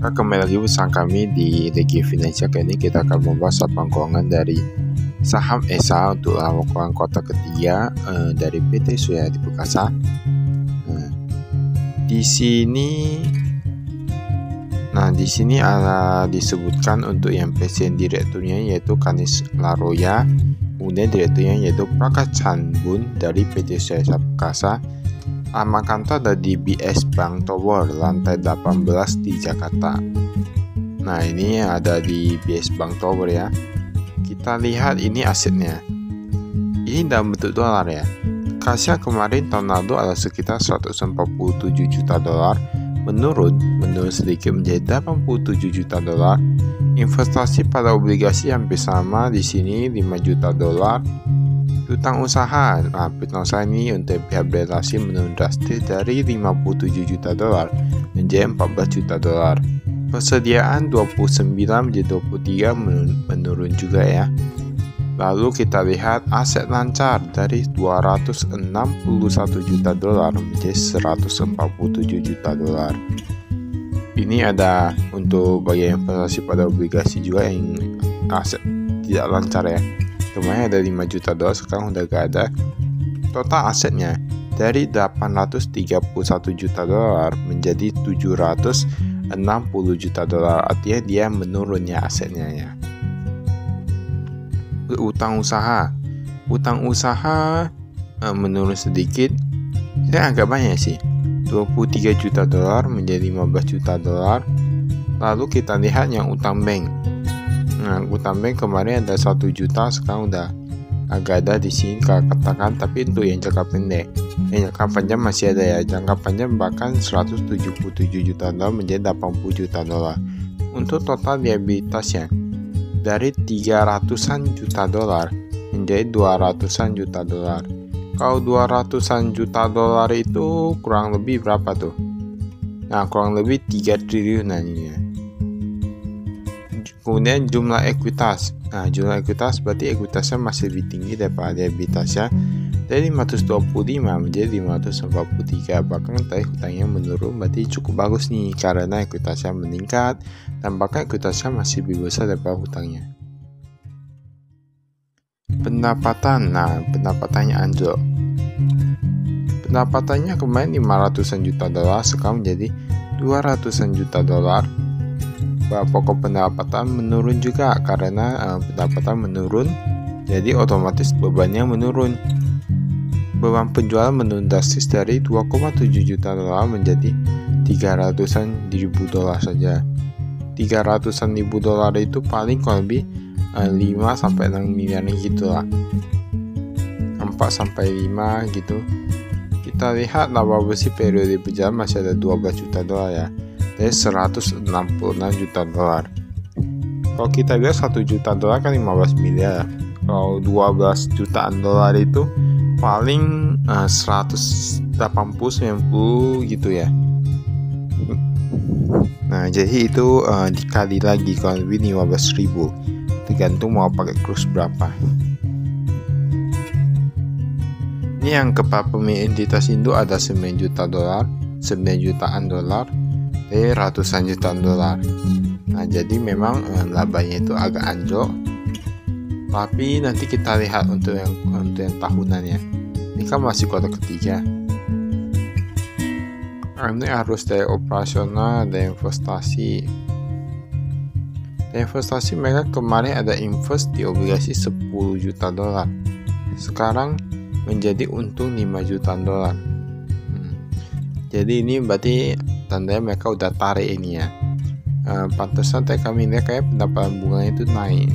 Kembali lagi bersama kami di Legi Financial. Kali ini kita akan membahas laporan keuangan dari saham ESA untuk laporan kuartal ketiga dari PT Surya Hadi Perkasa. Di sini ada disebutkan untuk yang presiden direkturnya yaitu Kanis Laroya, kemudian direkturnya yaitu Prakash Chanbun dari PT Surya Hadi Perkasa. Alamat kantor ada di BS Bank Tower lantai 18 di Jakarta. Nah, ini ada di BS Bank Tower ya. Kita lihat ini asetnya. Ini dalam bentuk dolar ya. Kasnya kemarin tahun lalu ada sekitar 147 juta dolar, menurun sedikit menjadi 87 juta dolar. Investasi pada obligasi hampir sama di sini 5 juta dolar. Utang usaha, utang usaha ini untuk pihak berelasi menurun drastis dari 57 juta dolar menjadi 14 juta dolar. Persediaan 29 menjadi 23 menurun juga ya. Lalu kita lihat aset lancar dari 261 juta dolar menjadi 147 juta dolar. Ini ada untuk bagian investasi pada obligasi juga yang aset tidak lancar ya. Kemarin ada 5 juta dolar, sekarang udah gak ada. Total asetnya dari 831 juta dolar menjadi 760 juta dolar, artinya dia menurun ya asetnya ya. Utang usaha menurun sedikit, saya agak banyak sih, 23 juta dolar menjadi 15 juta dolar. Lalu kita lihat yang utang bank. Nah, utang bank kemarin ada 1 juta, sekarang udah agak ada di sini katakan, tapi untuk yang jangka pendek. Yang jangka panjang masih ada ya, jangka panjang bahkan 177 juta dolar menjadi 80 juta dolar. Untuk total liabilitasnya dari 300-an juta dolar menjadi 200-an juta dolar. Kalau 200-an juta dolar itu kurang lebih berapa tuh? Nah, kurang lebih 3 triliunan ini ya. Kemudian jumlah ekuitas. Nah, jumlah ekuitas berarti ekuitasnya masih lebih tinggi daripada liabilitasnya, dari 525 menjadi 543. Bahkan tadi hutangnya menurun, berarti cukup bagus nih karena ekuitasnya meningkat dan bahkan ekuitasnya masih lebih besar daripada hutangnya. Pendapatan. Nah, pendapatannya anjlok. Pendapatannya kemarin 500-an juta dolar, sekarang menjadi 200-an juta dolar. Pokok pendapatan menurun juga karena pendapatan menurun, jadi otomatis bebannya menurun. Beban penjualan menurun drastis dari 2,7 juta dolar menjadi 300-an ribu dolar saja. 300-an ribu dolar itu paling kurang lebih 5-6 miliar gitu lah, 4-5 gitu. Kita lihat laba bersih periode berjalan masih ada 12 juta dolar ya, dari 166 juta dolar. Kalau kita lihat 1 juta dolar kan 15 miliar. Kalau 12 jutaan dolar itu paling 180-90 gitu ya. Nah, jadi itu dikali lagi kalau lebih 15.000, tergantung mau pakai kurs berapa. Ini yang kepala pemilik entitas induk ada 9 juta dolar, 9 jutaan dolar, ratusan jutaan dolar. Nah, jadi memang labanya itu agak anjlok. Tapi nanti kita lihat untuk yang tahunannya. Ini kan masih kuartal ketiga. Ini harus dari operasional, ada investasi. Investasi mereka kemarin ada invest di obligasi 10 juta dolar. Sekarang menjadi untung 5 jutaan dolar. Jadi ini berarti tandanya mereka udah tarik ini ya. Pantesan kami lihat kayak pendapatan bunganya itu naik.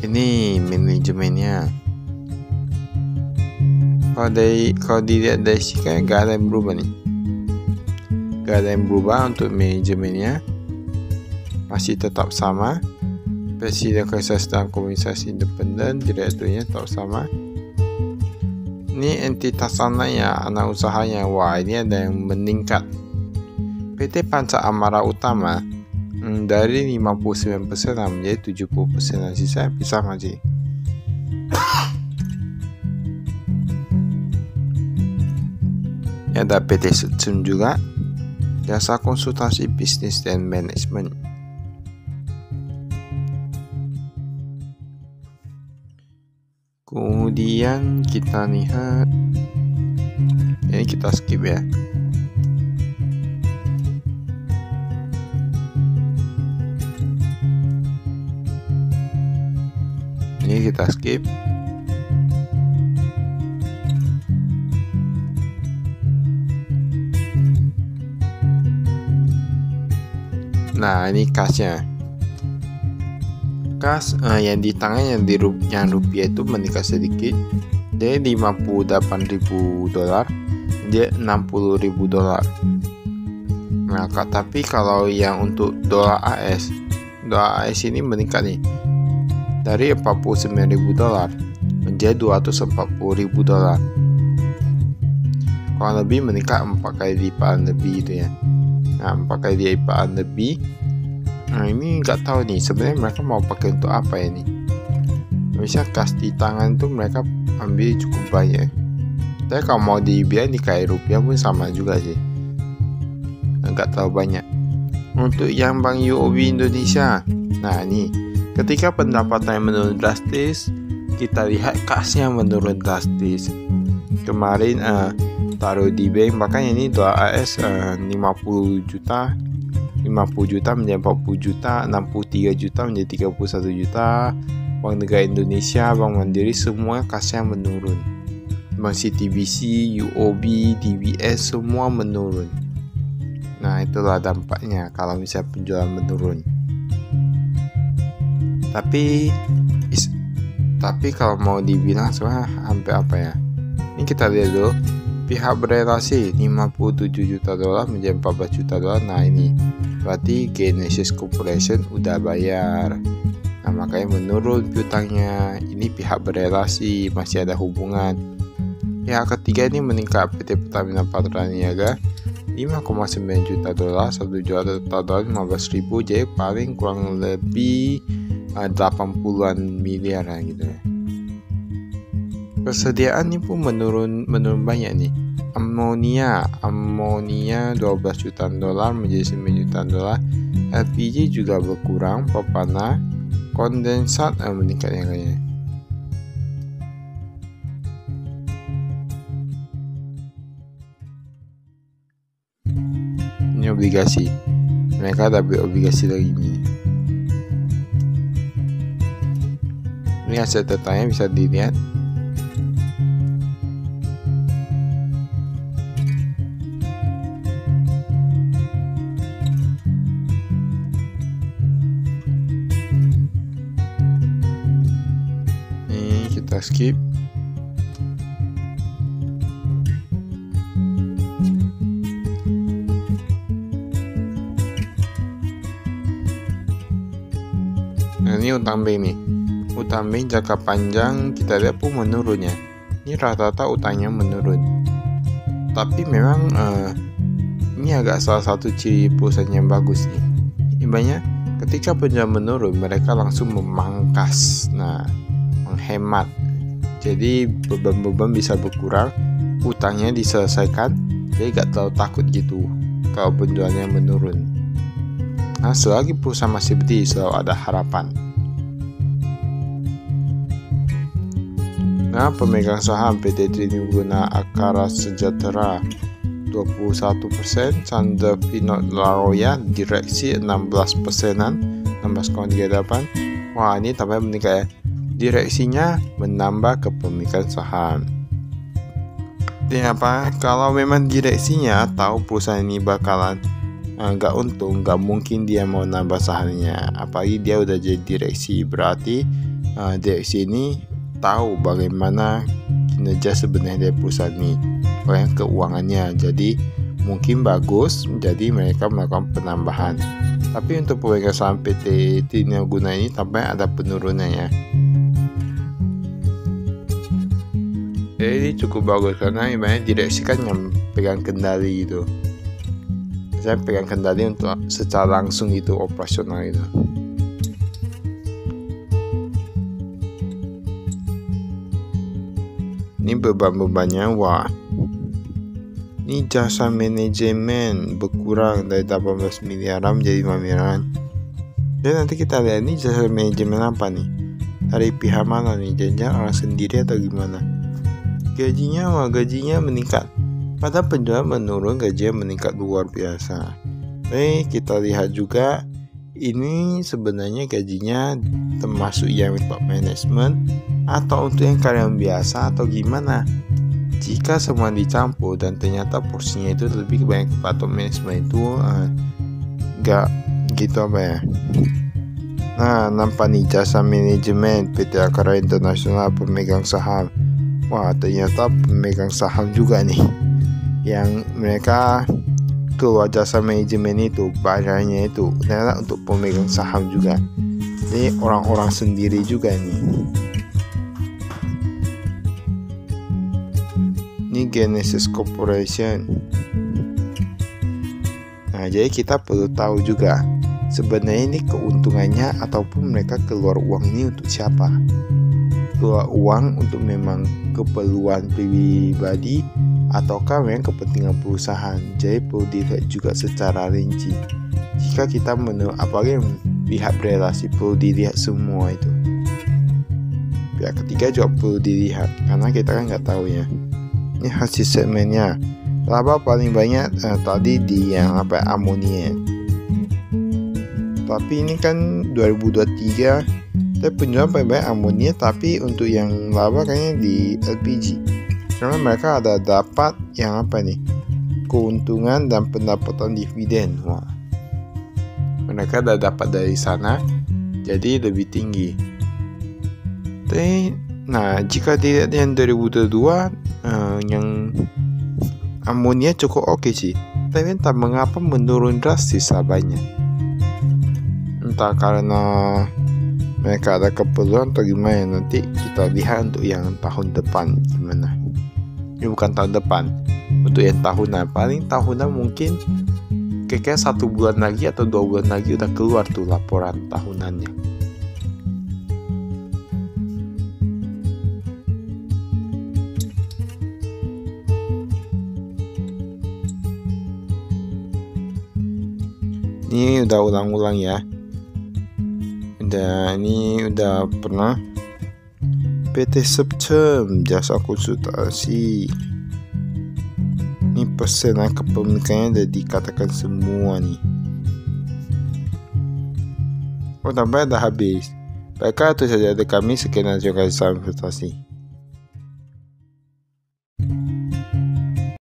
Ini manajemennya. Kalau dilihat dari sini kayak gak ada yang berubah nih. Gak ada yang berubah untuk manajemennya. Masih tetap sama. Presiden Komisaris dan Komisaris Independen, direkturnya tetap sama. Ini entitas ya, anak usahanya. Wah, ini ada yang meningkat. PT Panca Amara Utama dari 59% menjadi 70%, sisa bisa nggak sih? Ada PT Setsum juga, jasa konsultasi bisnis dan manajemen. Kemudian kita lihat, ini kita skip ya. Ini kita skip. Nah, ini kasnya. Kas yang di tangan yang rupiah itu meningkat sedikit. Dari $58.000 dia $60.000. Nah, tapi kalau yang untuk dolar AS ini meningkat nih dari $49.000 menjadi $240.000. Kalau lebih meningkat 4 kali lipatan lebih gitu ya. Nah, 4 kali lipatan lebih. Nah, ini nggak tahu nih sebenarnya mereka mau pakai untuk apa ya nih. Misalnya kas di tangan tuh mereka ambil cukup banyak. Tapi kalau mau dibilang nikahi rupiah pun sama juga sih. Nggak tahu banyak. Untuk yang Bank UOB Indonesia, nah ini ketika pendapatan menurun drastis, kita lihat kasnya menurun drastis. Kemarin taruh di bank, makanya ini dolar AS 50 juta menjadi 40 juta, 63 juta menjadi 31 juta. Bank Negara Indonesia, Bank Mandiri semua kasnya menurun. Bank CTBC, UOB, DBS semua menurun. Nah, itulah dampaknya kalau misalnya penjualan menurun. Tapi kalau mau dibilang sebenarnya hampir apa ya? Ini kita lihat dulu. Pihak berelasi $57 juta menjadi $14 juta. Nah, ini berarti Genesis Corporation udah bayar. Nah, makanya menurun piutangnya. Ini pihak berelasi, masih ada hubungan. Pihak ketiga ini meningkat, PT Pertamina Patraniaga $5,9 juta, $1 juta 15.000, jadi paling kurang lebih 80-an miliar gitu ya. Persediaan ini pun menurun banyak nih. Amonia $12 juta menjadi $9 juta. LPG juga berkurang. Propana, kondensat meningkat yang kayaknya. Ini obligasi. Mereka dapat obligasi lagi ini. Ini aset totalnya bisa dilihat. Ini kita skip. Nah, ini utang bank nih. Utang bank jangka panjang kita lihat pun menurun ya. Ini rata-rata utangnya menurun. Tapi memang ini agak salah satu ciri perusahaan yang bagus nih. Ini banyak ketika penjualan menurun mereka langsung memangkas. Nah, menghemat. Jadi beban-beban bisa berkurang, utangnya diselesaikan. Jadi gak terlalu takut gitu kalau penjualannya menurun. Nah, selagi perusahaan masih berdiri selalu ada harapan. Nah, pemegang saham PT Trinuguna Akara Sejahtera 21%, Chandra Pinot Laroya Direksi 16%-an, 16,38. Wah, ini tambah meningkat ya. Direksinya menambah kepemilikan saham. Ini apa? Kalau memang direksinya tahu perusahaan ini bakalan nggak untung, nggak mungkin dia mau nambah sahamnya. Apalagi dia udah jadi direksi, berarti direksi ini tahu bagaimana kinerja sebenarnya dari perusahaan ini, bagaimana keuangannya. Jadi mungkin bagus, jadi mereka melakukan penambahan. Tapi untuk pemegang saham PT Trinuguna ini tampaknya ada penurunannya. Ini cukup bagus karena ibaratnya direksi kan yang pegang kendali gitu. Saya pegang kendali untuk secara langsung itu operasional itu. Ini beban-bebannya, wah, Ini jasa manajemen berkurang dari 18 miliaran menjadi 5 miliaran. Dan nanti kita lihat ini jasa manajemen apa nih? Dari pihak mana nih? Jangan orang sendiri atau gimana? Gajinya meningkat. Pada penjualan menurun, gajinya meningkat luar biasa. Kita lihat juga ini sebenarnya gajinya termasuk yang top management atau untuk yang karyawan biasa atau gimana? Jika semua dicampur dan ternyata porsinya itu lebih banyak ke top management itu nggak gitu apa ya? Nah, nampak nih jasa manajemen PT Akara Internasional pemegang saham. Wah, ternyata pemegang saham juga nih yang mereka keluar jasa manajemen itu, bayarnya itu ternyata untuk pemegang saham juga. Jadi orang-orang sendiri juga nih. Ini Genesis Corporation. Nah, jadi kita perlu tahu juga sebenarnya ini keuntungannya ataupun mereka keluar uang ini untuk siapa. Keluar uang untuk memang keperluan pribadi ataukah memang kepentingan perusahaan. Jadi perlu dilihat juga secara rinci. Jika kita apalagi pihak berelasi, perlu dilihat semua itu. Pihak ketiga juga perlu dilihat karena kita kan nggak tahu ya. Ini hasil segmennya. Laba paling banyak tadi di yang amonia. Tapi ini kan 2023 tapi penjualan paling banyak amonia, tapi untuk yang laba kayaknya di LPG. Karena mereka ada dapat yang keuntungan dan pendapatan dividen. Wah, mereka ada dapat dari sana, jadi lebih tinggi. Nah, jika dilihat yang 2022 yang amonia cukup oke sih, tapi entah mengapa menurun drastis labanya. Entah karena mereka ada keperluan atau gimana, nanti kita lihat untuk yang tahun depan gimana. Ini bukan tahun depan, untuk yang tahunan. Paling tahunan mungkin kayak 1 bulan lagi atau 2 bulan lagi udah keluar tuh laporan tahunannya. Ini udah ulang-ulang ya. Ini udah pernah. PT Sepcem jasa konsultasi. Ini persen kepemilikannya udah dikatakan semua nih. Tampaknya udah habis. Baiklah, itu saja dari kami. Sekian, terima kasih. Salam investasi.